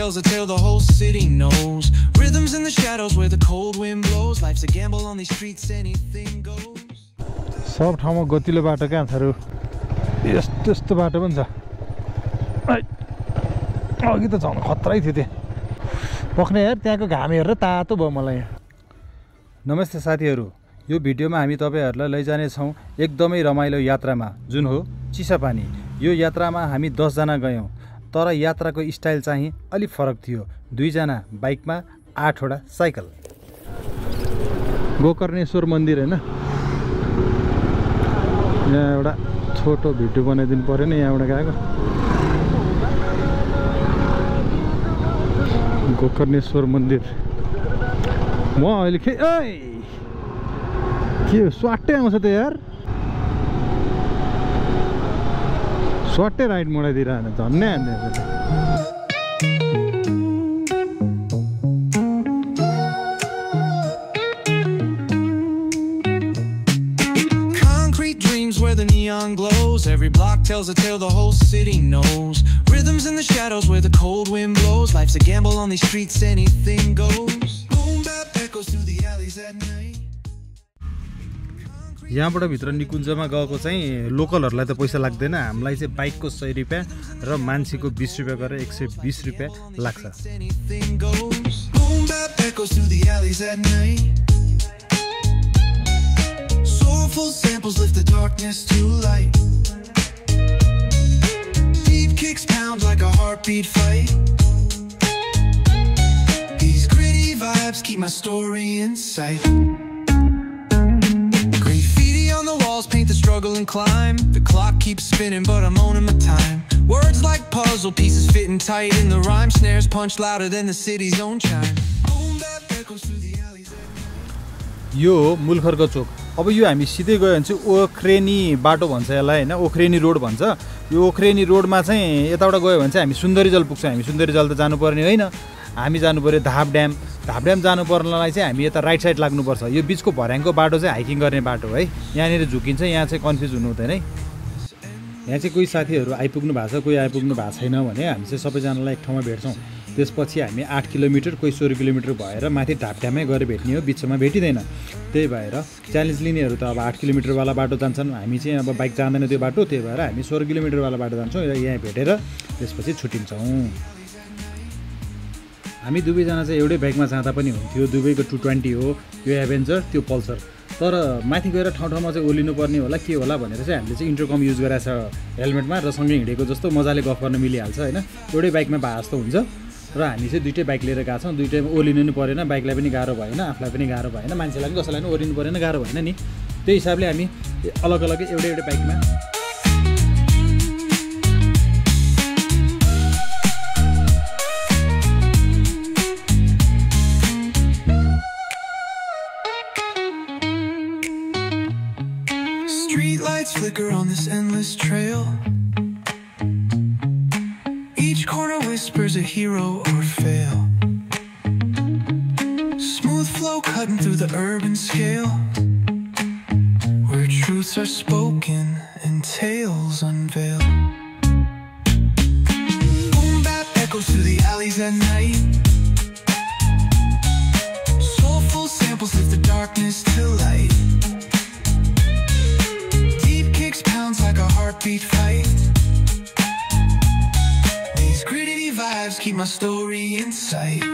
tells a tale the whole city knows. Rhythms in the shadows where the cold wind blows. Life's a gamble on these streets, anything goes. सब ठाउँमा गतिलो बाटो क्या through यस्तो यस्तो बाटो पनि छ अघि त झन् खतरै थियो त्यो पक्ने यार त्यहाँको घाम हेरेर तातो भयो मलाई। नमस्ते साथीहरू, यो भिडियोमा हामी तपाईहरुलाई लैजाने छौं एकदमै रमाइलो यात्रामा जुन हो चिसापानी। यो यात्रामा हामी 10 जना गयौं, तर यात्राको स्टाइल चाहिँ अलि फरक थियो। 2 जना बाइकमा 8 वटा साइकल। गोकर्णेश्वर मन्दिर हैन, यहाँ एउटा छोटो भिडियो बनाइदिनु पर्यो नि। यहाँबाट गएको गोकर्णेश्वर मन्दिर। म अहिले के स्वाट्टै आउँछ त यार, स्वाट्टै राइट मोडाइदिइरहने झन्नै हान्ने। Where the neon glows, every block tells a tale the whole city knows. Rhythms in the shadows where the cold wind blows. Life's a gamble on these streets, anything goes. Boom bap echoes through the alleys at night. यहाँबाट भित्र निकुञ्जमा गएको चाहिँ लोकलहरुलाई त पैसा लाग्दैन, हामीलाई चाहिँ बाइकको 100 रुपैयाँ र मान्छेको 20 रुपैयाँ गरेर 120 रुपैयाँ लाग्छ। Boom bap echoes through the alleys at night. Soulful samples lift the darkness to light. Deep kicks pound like a heartbeat fight. These gritty vibes keep my story in sight. Graffiti on the walls paint the struggle and climb. The clock keeps spinning but I'm owning my time. Words like puzzle pieces fitting tight in the rhyme. Snares punch louder than the city's own chime. Boom bap echoes through the alleys. यो मुलखरको चोक। अब यो हामी सिधै गयो भने चाहिँ ओख्रेनी बाटो भन्छ यसलाई हैन, ओख्रेनी रोड भन्छ। यो ओख्रेनी रोडमा चाहिँ यताबाट गयो भने चाहिँ हामी सुन्दरीजल पुग्छौं। हामी सुन्दरीजल त जानुपर्ने हैन, हामी जानु पर्यो धाप ड्याम। धाप ड्याम जानु पर्नलाई चाहिँ हामी यता राइट साइड लाग्नुपर्छ। यो बीचको भर्याङको बाटो चाहिँ हाइकिङ गर्ने बाटो है। यहाँनिर झुकिन्छ, यहाँ चाहिँ कन्फ्युज हुनु हुँदैन है। यहाँ चाहिँ कोही साथीहरु आइपुग्नु भएको छ, कोही आइपुग्नु भएको छैन भने हामी चाहिँ सबैजनालाई एक ठाउँमा भेट्छौं। त्यसपछि हामी 8 किलोमिटर कोही 16 किलोमिटर भएर माथि ढापड्यामै गएर भेट्ने हो, बिचमा भेटिदैन। त्यही भएर च्यालेन्ज लिनेहरु त अब 8 किलोमिटर वाला बाटो जान्छन्, हामी चाहिँ अब बाइक जान्दैन त्यो बाटो। त्यही भएर हामी 16 किलोमिटर वाला बाटो जान्छौं र यहाँ भेटेर त्यसपछि छुटिन्छौं। हामी दुवै जना चाहिँ एउटै बाइकमा जाँदा पनि हुन्थ्यो। दुवैको 220 हो, यो एभेन्जर त्यो पल्सर। तर माथि गएर ठाउँ-ठाउँमा चाहिँ ओलिनु पर्ने होला के होला भनेर चाहिँ हामीले चाहिँ इन्टरकम युज गरेछ हेलमेटमा र सँगै हिँडेको जस्तो मजाले गफ गर्न मिलिहाल्छ हैन। एउटै बाइकमा भए जस्तो हुन्छ। र हामी चाहिँ दुईटै बाइक लिएर गएको छौं। दुईटैमा ओलिनु नि परेन, बाइकलाई पनि गाह्रो भएन, आफुलाई पनि गाह्रो भएन, मान्छेलाई पनि कसैलाई पनि ओलिनु परेन, गाह्रो भएन नि। त्यही हिसाबले हामी अलग-अलग एउटै बाइकमा Streetlights flicker on this endless trail. Each corner whispers a hero or fail. Smooth flow cutting through the urban scale, where truths are spoken and tales unveiled. Boom bap echoes through the alleys at night. Soulful samples lift the darkness to light. Deep kicks pounds like a heartbeat fight. Gritty vibes keep my story in sight.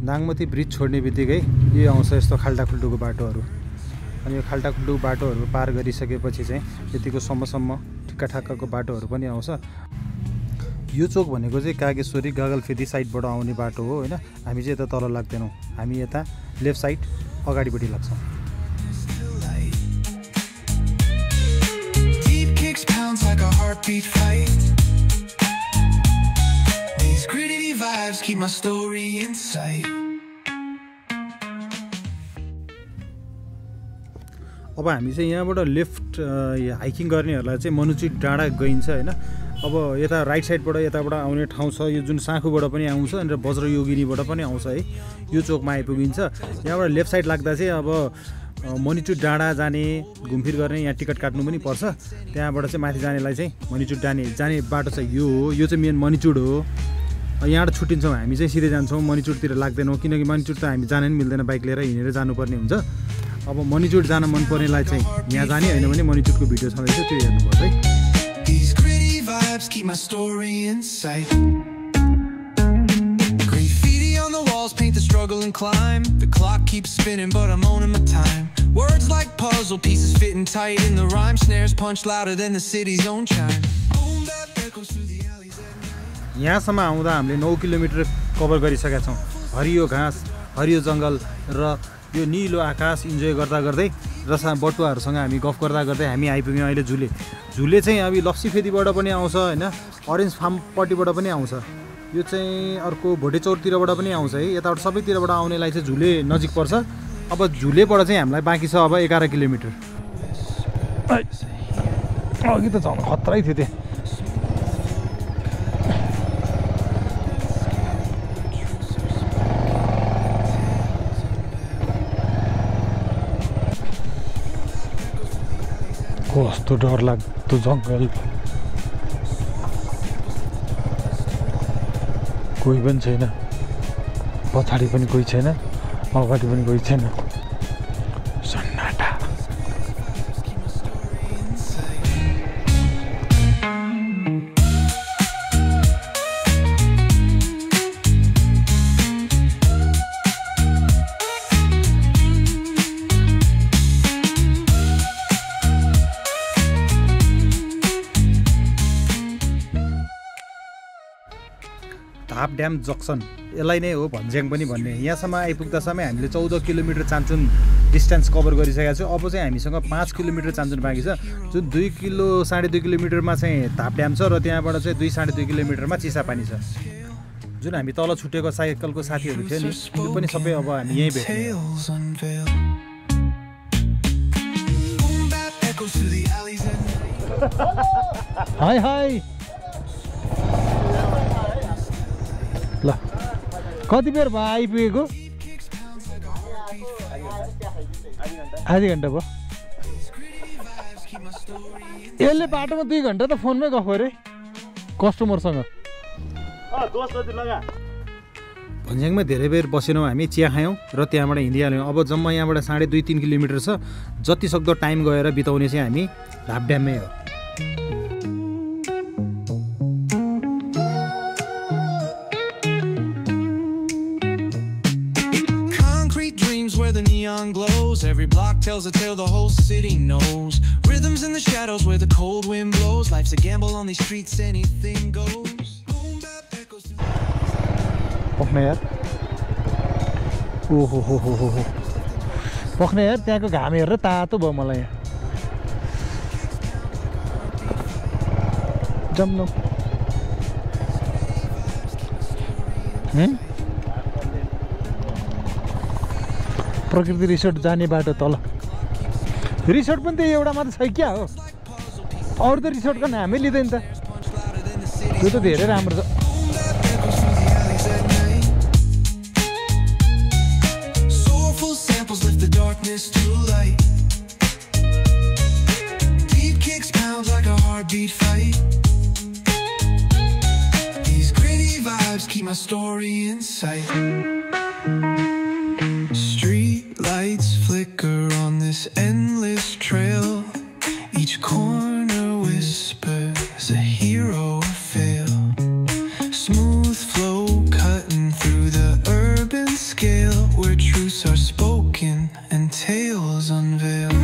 Nangmati bridge छोड्ने बित्तिकै यो आउँछ यस्तो खाल्टाखुल्टुको बाटोहरू। अनि यो खाल्टाखुल्टुको बाटोहरू पार गरिसकेपछि चाहिँ यतिको सम्मसम्म ठिक्काठाक्काको बाटोहरू पनि आउँछ। यो चोक भनेको चाहिँ कागेश्वरी गगलफेदी साइडबाट आउने बाटो हो हैन। हामी चाहिँ यता तल लाग्दैनौं, हामी यता लेफ्ट साइड अगाडिपट्टि लाग्छौं। Deep kicks pounds like a heartbeat fight. These gritty vibes keep my story in sight. अब हामी चाहिँ यहाँबाट लेफ्ट हाइकिङ गर्नेहरुलाई चाहिँ मनुची डाँडा गइन्छ हैन। अब यता राइट साइडबाट यताबाट आउने ठाउँ छ यो जुन साँखुबाट पनि आउँछ अनि वज्रयोगिनीबाट पनि आउँछ है यो चोकमा आइपुगिन्छ यहाँबाट लेफ्ट साइड लाग्दा चाहिँ अब मनिचुड डाँडा जाने घुमफिर गर्ने यहाँ टिकट काट्नु पनि पर्छ त्यहाँबाट चाहिँ माथि जानेलाई चाहिँ मनिचुड जाने बाटो चाहिँ यो हो यो चाहिँ मेन मनिचुड हो यहाँबाट छुट्टिन्छौँ हामी चाहिँ सिधै जान्छौँ मनिचुडतिर लाग्दैनौँ किनकि मनिचुड त हामी जान नि मिल्दैन बाइक लिएर हिँडेर जानुपर्ने हुन्छ अब मनिचुड जान मन पर्नेलाई चाहिँ यहाँ जाने होइन भने मनिचुडको भिडियो छँदैछ त्यो हेर्नुपर्छ है Keep my story in sight. Graffiti on the walls paint the struggle and climb. The clock keeps spinning but I'm owning my time. Words like puzzle pieces fitting tight in the rhyme. Snares punch louder than the city's own chime. Boom bap echoes through the alleys at night. यहाँसम्म आउँदा हामीले 9 kilometre cover गरिसकेका छौँ हरियो घाँस हरियो जङ्गल र यो निलो आकाश इन्जोय गर्दा गर्दै र बटुवाहरूसँग हामी गफ गर्दा गर्दै हामी आइपुग्यौँ अहिले झुले चाहिँ अब लप्सी फेदीबाट पनि आउँछ होइन अरेन्ज फार्मपट्टिबाट पनि आउँछ यो चाहिँ अर्को भोटे चौरतिरबाट पनि आउँछ है यताबाट सबैतिरबाट आउनेलाई चाहिँ झुले नजिक पर्छ अब झुलेबाट चाहिँ हामीलाई बाँकी छ अब 11 किलोमिटर अघि त झन् खतरै थियो त्यो कस्तो डरलाग्दो जङ्गल कोही पनि छैन पछाडि पनि कोही छैन अगाडि पनि कोही छैन सन्नाटा हाफ ड्याम जक्सन यसलाई नै हो भन्ज्याङ पनि भन्ने यहाँसम्म आइपुग्दासम्म हामीले 14 किलोमिटर चान्चुन डिस्टेन्स कभर गरिसकेका छौँ अब चाहिँ हामीसँग 5 किलोमिटर चान्चुन बाँकी छ जुन 2.5 किलोमिटरमा चाहिँ धाप ड्याम छ र त्यहाँबाट चाहिँ 2.5 किलोमिटरमा चिसापानी छ जुन हामी तल छुटेको साइकलको साथीहरू थियो नि त्यो पनि सबै अब हामी यहीँ भेट्यौँ हाई हाई ल कति बेर भयो आइपुगेको आधी घन्टा भयो यसले बाटोमा 2 घन्टा त फोनमै गफ गरे कस्टमरसँग भन्ज्याङमा धेरै बेर बसेनौँ हामी चिया खायौँ र त्यहाँबाट हिँडिहाल्यौँ अब जम्मा यहाँबाट 2.5-3 किलोमिटर छ जति सक्दो टाइम गएर बिताउने चाहिँ हामी धाप ड्याममै हो Glows. Every block tells a tale the whole city knows. Rhythms in the shadows where the cold wind blows. Life's a gamble on these streets, anything goes. पक्ने यार ओहो हो हो हो पक्ने यार त्यहाँको घाम हेरेर तातो भयो मलाई यहाँ जम्लो प्रकृति रिसोर्ट जाने बाटो तल रिसोर्ट पनि त्यही एउटा मात्र छ क्या हो अरू त रिसोर्टको नामै लिँदैन त त्यो त धेरै राम्रो छ Street lights flicker on this endless trail. Each corner whispers a hero fail. Smooth flow cutting through the urban scale, where truths are spoken and tales unveil.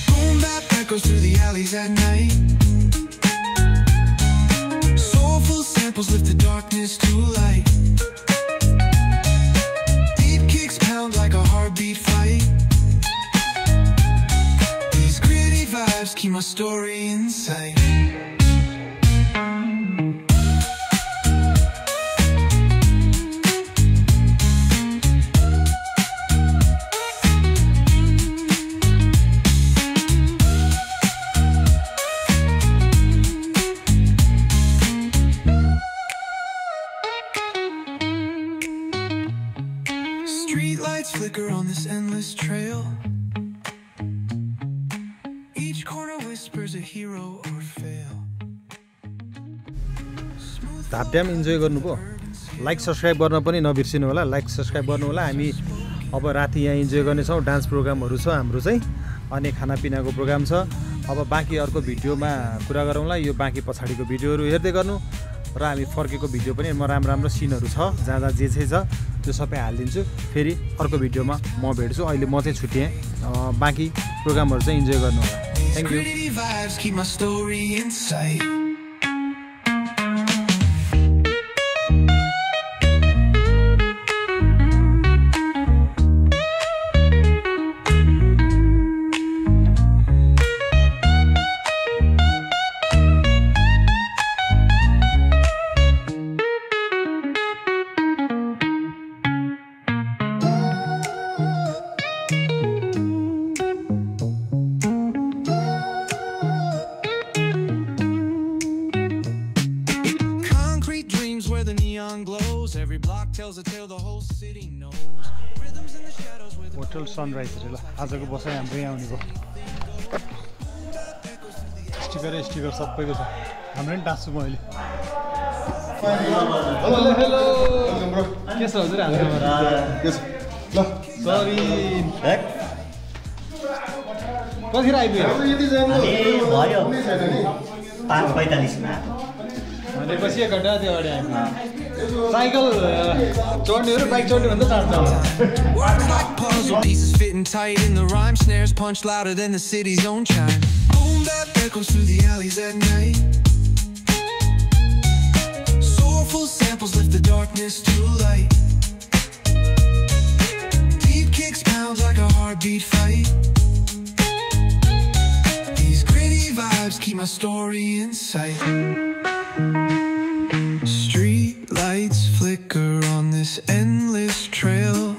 Boom bap echoes through the alleys at night. Soulful samples lift the darkness to light. Deep kicks pound like a heartbeat fight. These gritty vibes keep my story in sight. Street lights flicker on this endless trail. Each corner whispers a hero or fail. धापड्याम enjoy गर्नुभयो like subscribe गर्न पनि नबिर्सिनु होला like subscribe गर्नु होला हामी अब राति यहाँ इन्जोय गर्नेछौँ डान्स प्रोग्रामहरु छ हाम्रो चाहिँ अनि खानापिनाको प्रोग्राम छ अब बाँकी अर्को भिडियोमा कुरा गरौँला यो बाँकी पछाडीको भिडियोहरु हेर्दै गर्नु र हामी फर्केको भिडियो पनि म राम्रो सिनहरु छ जहाँ जे छ त्यो सबै हाल्दिन्छु फेरि अर्को भिडियोमा म भेट्छु अहिले म चाहिँ छुट्टिएँ बाँकी प्रोग्रामहरु चाहिँ इन्जोय गर्नु होला thank you Every block tells a tale the whole city knows. Rhythms in the shadows with hotel sunrise रे ल आजको बसाइ हाम्रो यहाँ आउने भयो स्टिकर सबैको छ हाम्रो नि टास्छु म अहिले हेलो के छ हजुर हाम्रो के छ ल सरी कतिखेर आइपुग्यो यति जानु भयो 5:45 मा भनेपछि 1 घण्टा त्यो अगाडि आइपुग्यो साइकल चढ्नेहरु बाइक चढ्ने भन्दा चाँडो words like puzzle pieces fitting tight in the rhyme snares punch louder than the city's own chime. Boom bap echoes through the alleys at night. Soulful samples lift the darkness to light. Deep kicks pounds like a heartbeat fight. These gritty vibes keep my story in sight. Street lights flicker on this endless trail.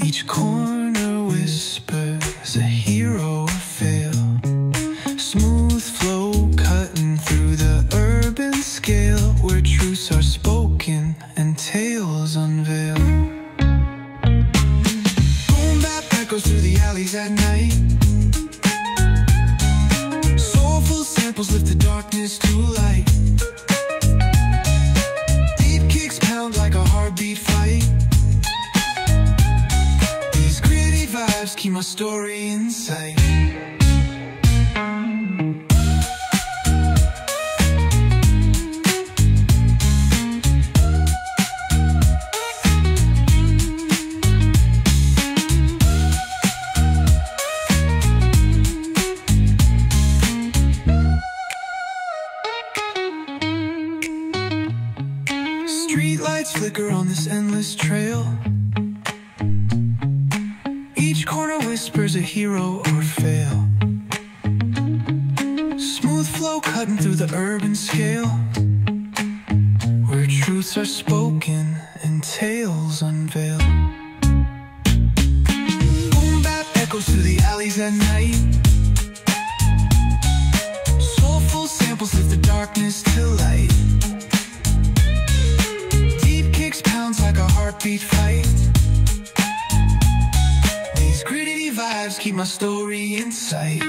Each corner whispers a hero or fail. Smooth flow cutting through the urban scale, where truths are spoken and tales unveil. Boom bap echoes through the alleys at night. Soulful samples lift the darkness to light. Like a heartbeat fight. These gritty vibes keep my story in sight. Street lights flicker on this endless trail. Each corner whispers a hero or fail. Smooth flow cutting through the urban scale, where truths are spoken and tales unveil. Boom bap echoes through the alleys at night. Soulful samples lift the darkness to light. Pounds like a heartbeat fight. These gritty vibes keep my story in sight.